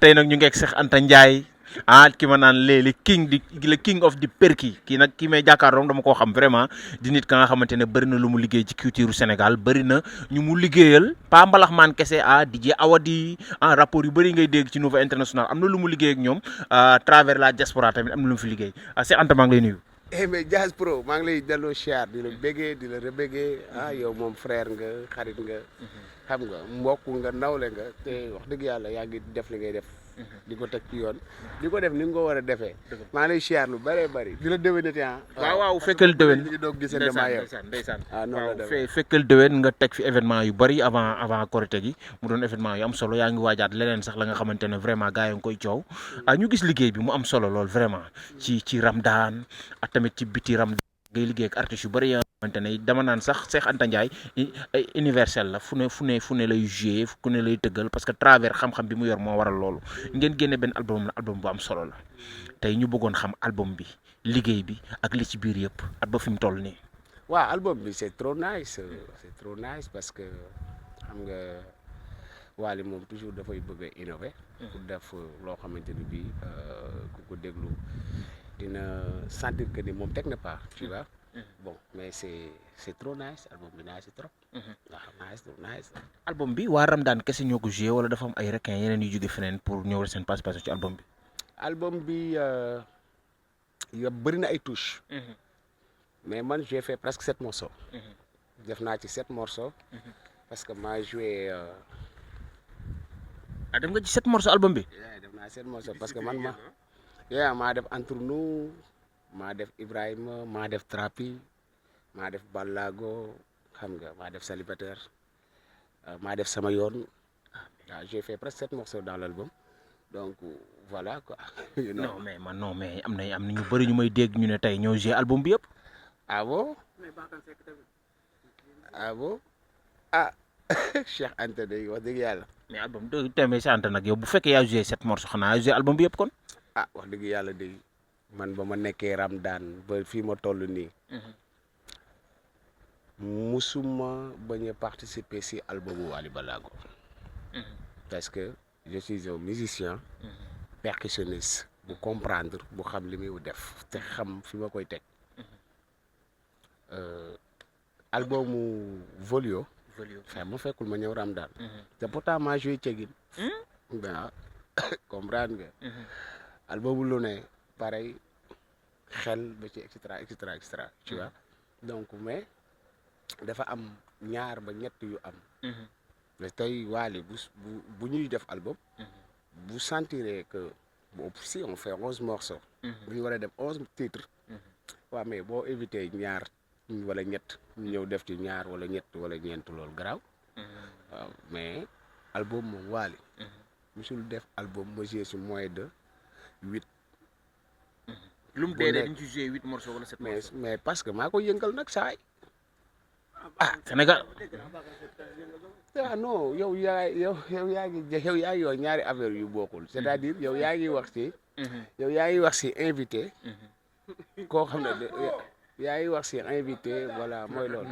tey nag ñu ngi egg Cheikh Anta Ndiaye ki ma naan le king of the perki kii nag kii may jàkkaarloo dama koo xam vraiment di nit ka nga xamante ne bëri na lu mu liggéey ci culture Sénégal bëri na ñu mu liggéeyal pa mbalax maan kese DJ Awadi rapport yu bëri ngay dégg ci niveau international am na lu mu liggéey ak ñoom travers la diaspora tamit am na lu mu fi liggéey Cheikh Anta maa ngi lay nuyu. mais Diaz Pro maa ngi lay delloo siyaar di la béggee di la rebéggee yow moom frère nga xarit nga xam nga mbokk nga nawle nga te wax dëgg yàlla yaa ngi def li ngay def di ko teg ci yoon di ko def ni nga ko war a defee maa ngi lay siyaar lu bëree bëri di la déwénati waaw fekkal déwén ñu doog gisante maa yow ndeysaan noonu la demee fekkal déwén nga teg fi événement yu bëri avant Korité gi mu doon événement yu am solo yaa ngi waajaat leneen sax la nga xamante ne vraiment gars yi nga koy coow ñu gis liggéey bi mu am solo lool vraiment ci Ramadan ak tamit ci biti Ramadan ngay liggéey ak artistes yu bëri yoo xamante ne dama naan sax Cheikh Anta Ndiaye universel la fu ne lay joué fu ne lay tëggal parce que travers xam-xam bi mu yor moo waral loolu ngeen génne benn album bu am solo la tey ñu bëggoon xam album bi liggéey bi ak li ci biir yëpp at ba fi mu toll nii. waaw album bi c'est trop nice parce que xam nga Wally moom toujours dafay bëgg a innover pour def loo xamante ni bii ku ko déglu dina sentir que ni moom teg na pas tu vois bon mais c'est trop nice album bi nice trop waaw nice album bi waa Ramadan kese ñoo ko joué wala dafa am ay requin yeneen yu jóge feneen pour ñëw seen participation ci album bi. album bi bëri na ay touches mais man j'ai fait presque 7 morceaux def naa ci 7 morceaux parce que maa joué dem nga ci 7 morceaux album bi. def naa 7 morceaux parce que man maa def entre nous maa def Ibrahima maa def Trapi maa def Ballago xam nga maa def Célibataire maa def sama yoon waaw j'ai fait presque 7 morceaux dans l'album donc voilà quoi. non mais am na ñu bëri ñu may dégg ñu ne tey ñoo joué album bi yëpp. ah bon Cheikh Anta day wax dëgg yàlla. mais album de tamit Cheikh Anta nag yow bu fekkee yaa joué 7 morceaux xanaa yaa joué album bi yëpp kon. wax dëgg yàlla de man ba ma nekkee Ramadan ba fii ma toll nii musuma bañ a participer si albumu Wally Ballago parce que je suis un musicien percussionniste bu comprendre bu xam li muy def te xam fi ma koy teg albumu Volio ma fekkul ma ñëw Ramadan te pourtant maa joué Cegin waaw comprendre nga album lu ne pareil xel ba ci et cetera tu vois donc mais dafa am ñaar ba ñett yu am mais tey Wally bu ñuy def album bu sentiree que si on fait 11 morceaux bu ñu war a def 11 titres waaw mais boo éviter ñaar wala ñett ñu ñëw def ci ñaar wala ñett wala ñeent loolu garaaw waaw mais album moom Wally musul def album ma joué si moins de 8 lu mu dee dañ ci joué 8 morceaux wala 7 morceaux. mais parce que maa ko yëngal nag saay Sénégal. non yow yaa ngi wax ñaari affaire yu bokkul c'est-à-dire yow yaa ngi wax si invité koo xam ne yaa ngi wax si invité voilà mooy loolu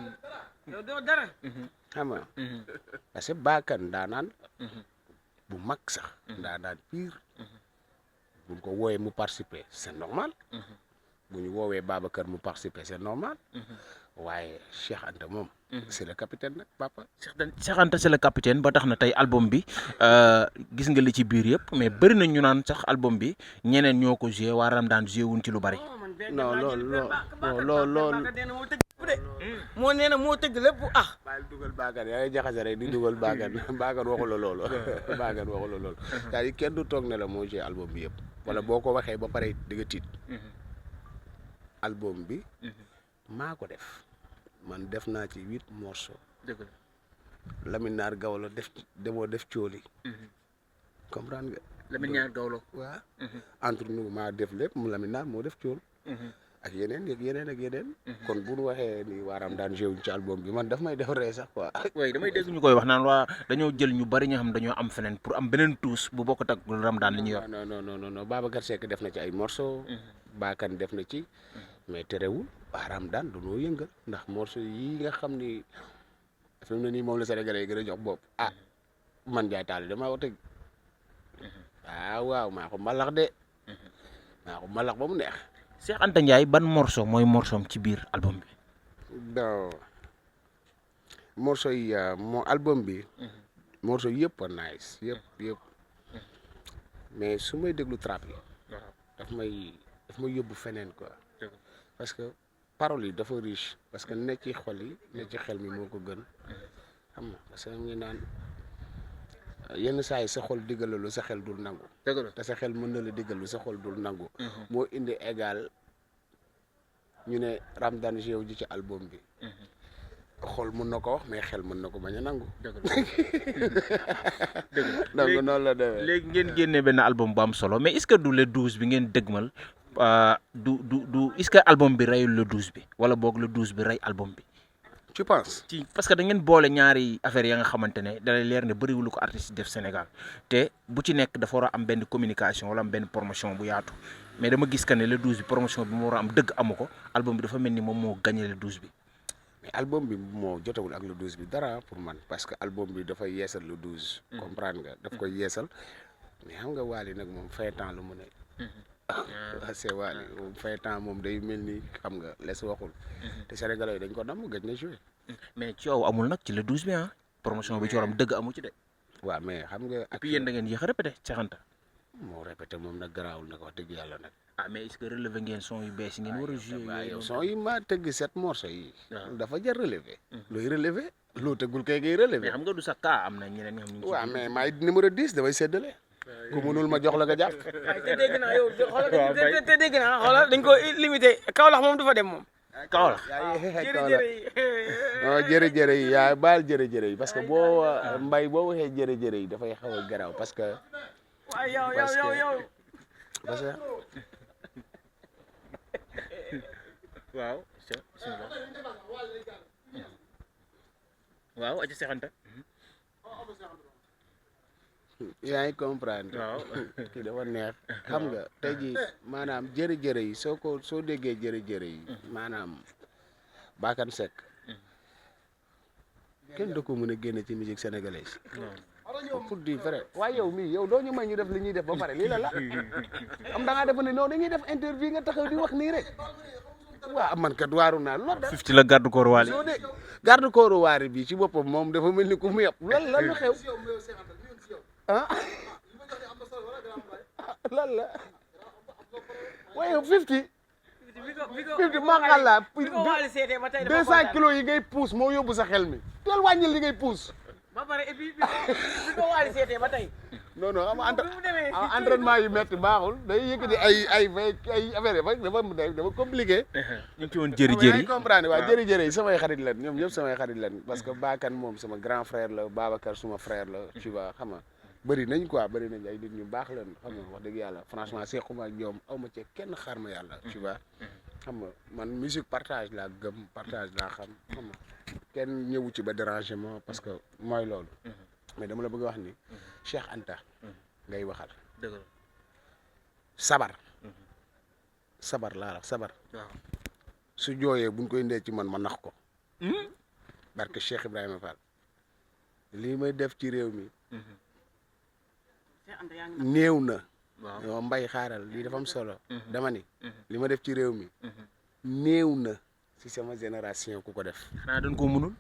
xam nga parce que baakan daanaan bu mag sax daanaan pire bu ñu ko woowee mu participer c'est normal bu ñu woowee Babacar mu participer c'est normal waaye Cheikh Anta moom c'est le capitaine nag papa. Cheikh Anta c'est le capitaine ba tax na tey album bi gis nga li ci biir yëpp mais bëri na ñu naan sax album bi ñeneen ñoo ko joué waa Ramadan joué wuñ ci lu bari. non loolu moo nee na moo tëgg lépp baal dugal baagan yaa ngi jaxase rek di dugal baagan waxu la loolu c'est-à-dire kenn du toog ne la moo joué album bi yëpp wala boo ko waxee ba pare di nga tiit album bi maa ko def man def naa ci 8 morceaux dëgg la Lamine Naar Gawlo demoo def cooli comprendre nga Lamine Naar Gawlo waaw entre nous maa def lépp mu Lamine Naar moo def cool ak yeneen kon bu ñu waxee ni waa Ramadan joué ci album bi man daf may def ree sax quoi. oui damay dégg ñu koy wax naan waa dañoo jël ñu bari ñoo xam dañoo am feneen pour am beneen tuus bu bokkut ak Ramadan li ñuy yor. non Babacar Seck def na ci ay morceaux. Bakan def na ci. mais terewul waa Ramadan dañoo yëngal ndax morceaux yi nga xam ni fi mu ne nii moom la Sénégalais yi gën a jox bopp man Ndiaye Tall damaa wax dëgg ah waaw maa ko mbalax de maa ko mbalax ba mu neex. Cheikh Anta Ndiaye ban morceau mooy morceau ci biir album bi. non morceau yi album bi. morceau yëpp a nice yëpp mais su may déglu trap yi. daf may yóbbu feneen quoi. parce que paroles yi dafa riche parce que ne ci xol yi ne ci xel mi moo ko gën xam nga parce que ngi naan yenn saa yi sa xol diggal lu sa xel dul nangu. te sa xel mën na la diggal lu sa xol dul nangu. moo indi égal ñu ne Ramdan Géew ji ci album bi. xol mën na ko wax mais xel mën na ko bañ a nangu. donc noonu la demee. léegi ngeen génne benn album bu am solo mais est-ce que du le 12 bi ngeen dëgmal du est-ce que album bi reyul le 12 bi wala boog le 12 bi rey album bi. tu penses. ci parce que da ngeen boole ñaari affaires ya nga xamante ne da lay leer ne bëriwul ko artiste def Sénégal te bu ci nekk dafa war a am benn communication wala am benn promotion bu yaatu mais dama gis que ne le 12 bi promotion bi mu war a am dëgg amu ko album bi dafa mel ni moom moo gagné le 12 bi. mais album bi moo jotawul ak le 12 bi dara pour man parce que album bi dafay yeesal le 12. comprendre nga daf koy yeesal mais xam nga Wally nag moom fay temps la mu ne. c'est Wally moom fay temps moom day mel ni xam nga les waxul. te Sénégalais yi dañ ko damm gëj na joué. mais coow amul nag ci le 12 bi promotion bi ci waram dëgg amu ci de. waaw mais xam nga. et puis yéen da ngeen yéex a répété Cheikh Anta. moo répété moom nag garaawul nag wax dëgg yàlla nag. mais est-ce que relevé ngeen son yu bees yi ngeen war a joué. waaw yow son yi ma tëgg 7 morceaux yi. dafa jar relevé. looy relevé loo tëggul kay ngay relevé. mais xam nga du sa cas am na ñeneen ñoo xam ñu ngi. waaw mais maay numéro 10 damay séddale. ku mënul ma jox la nga jàpp. te dégg naa yow xoolal te dégg naa xoolal dañ ko limité Kaolack moom du fa dem moom. Kaolack. non jërëjërë yi yaa baal jërëjërë yi parce que boo mbay boo waxee jërëjërë yi dafay xaw a garaaw parce que. waaw yow. parce que. waaw. waaw aja Cheikh Anta. yaa ngi comprendre. waaw kii dafa neex. xam nga tey jii maanaam jërëjërë yi soo déggee jërëjërë yi. maanaam Bakane Seck. kenn da ko mën a génne ci musique sénégalaise. pour dire vrai waaye yow mii yow doo ñu may ñu def li ñuy def ba pare lii la am da ngaa def ne non dañuy def interview nga taxaw di wax nii rek. waaw man kat waaru naa lool. 50 la garde corps Wally. soo de garde corps Wally bi ci boppam moom dafa mel ni ku mu yàpp lan lu xew. lan la waaye 50 maa la 200 kilos yi ngay puus moo yóbbu sa xel mi teel wàññil li ngay puus. ba pare et puis bi ko Wally seetee ba tey. non am entraînement yu metti baaxul day yëkkati ay affaire dafa compliqué. ñu ngi ci woon jëri comprendre waaw jëri yi samay xarit lan ñoom ñëpp samay xarit lan parce que Bakane moom sama grand frère la Babacar suma frère la tu vois xam nga bëri nañ ay nit ñu baax leen xam nga wax dëgg yàlla franchement sequma ak ñoom aw ma ci kenn xaar ma yàlla tu vois xam nga man musique partage laa gëm partage laa xam nga kenn ñëwu ci ba dérangement parce que mooy loolu mais dama la bëgg wax ni Cheikh Anta ngay waxal dëgg la sabar laa la sabar waaw su jooyee buñ koy indee ci man ma nax ko barke Cheikh Ibrahima Fall lii may def ci réew mi néew na yow mbay xaaral lii dafa am solo dama ni li ma def ci réew mi néew na si sama génération ku ko def xanaa dañ koo mënul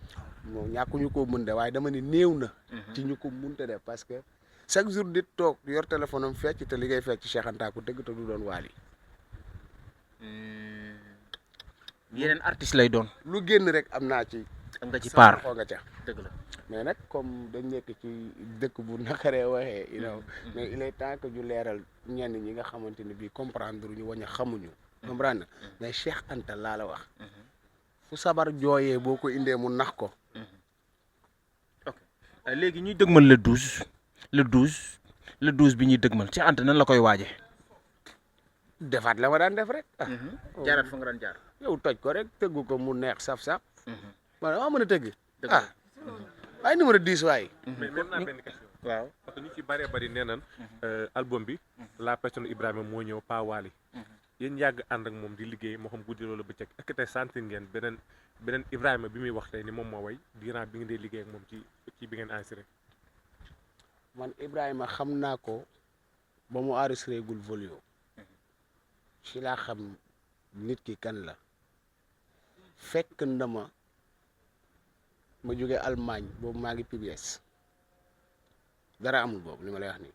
moom ñàkkuñu koo mën de waaye dama ni néew na ci ñu ko mënta def parce que chaque jour di toog yor téléphone am fecc te li ngay fecc ci Cheikh Anta ku dëgg te du doon Wally yeneen artiste lay doon lu génn rek am naa ci am nga ci part xoo nga ca dëgg la mais nag comme dañ nekk ci dëkk bu naqaree waxee mais il est temps que ñu leeral ñenn ñi nga xamante ne bii comprendre ñu wañ a xamuñu comprendre mais Cheikh Anta laa la wax fu sabar jooyee boo ko indee mu nax ko ok léegi ñuy dëgmal le 12 bi ñuy dëgmal Cheikh Anta nan la koy waaje defaat la ma daan def rek jaaraat fa nga daan jaar yow toj ko rek tëggu ko mu neex saf-saf man dama mën a tëgg waaye numéro 10 waaye mais mën naa benn question waaw parce que ñu ci bëree bëri nee nañ album bi la personne Ibrahima moo ñëw pas Wally yéen yàgg ànd ak moom di liggéey moo xam guddi loolu bëccëg est-ce que tey sentir ngeen beneen Ibrahima bi muy wax tey ni moom moo way durant bi ngeen dee liggéey ak moom ci bi ngeen enregistré man Ibrahima xam naa ko ba mu enregistré gul Volio ci laa xam nit ki kan la fekk na ma jóge Allemagne boobu maa ngi PBS dara amul boobu li ma lay wax nii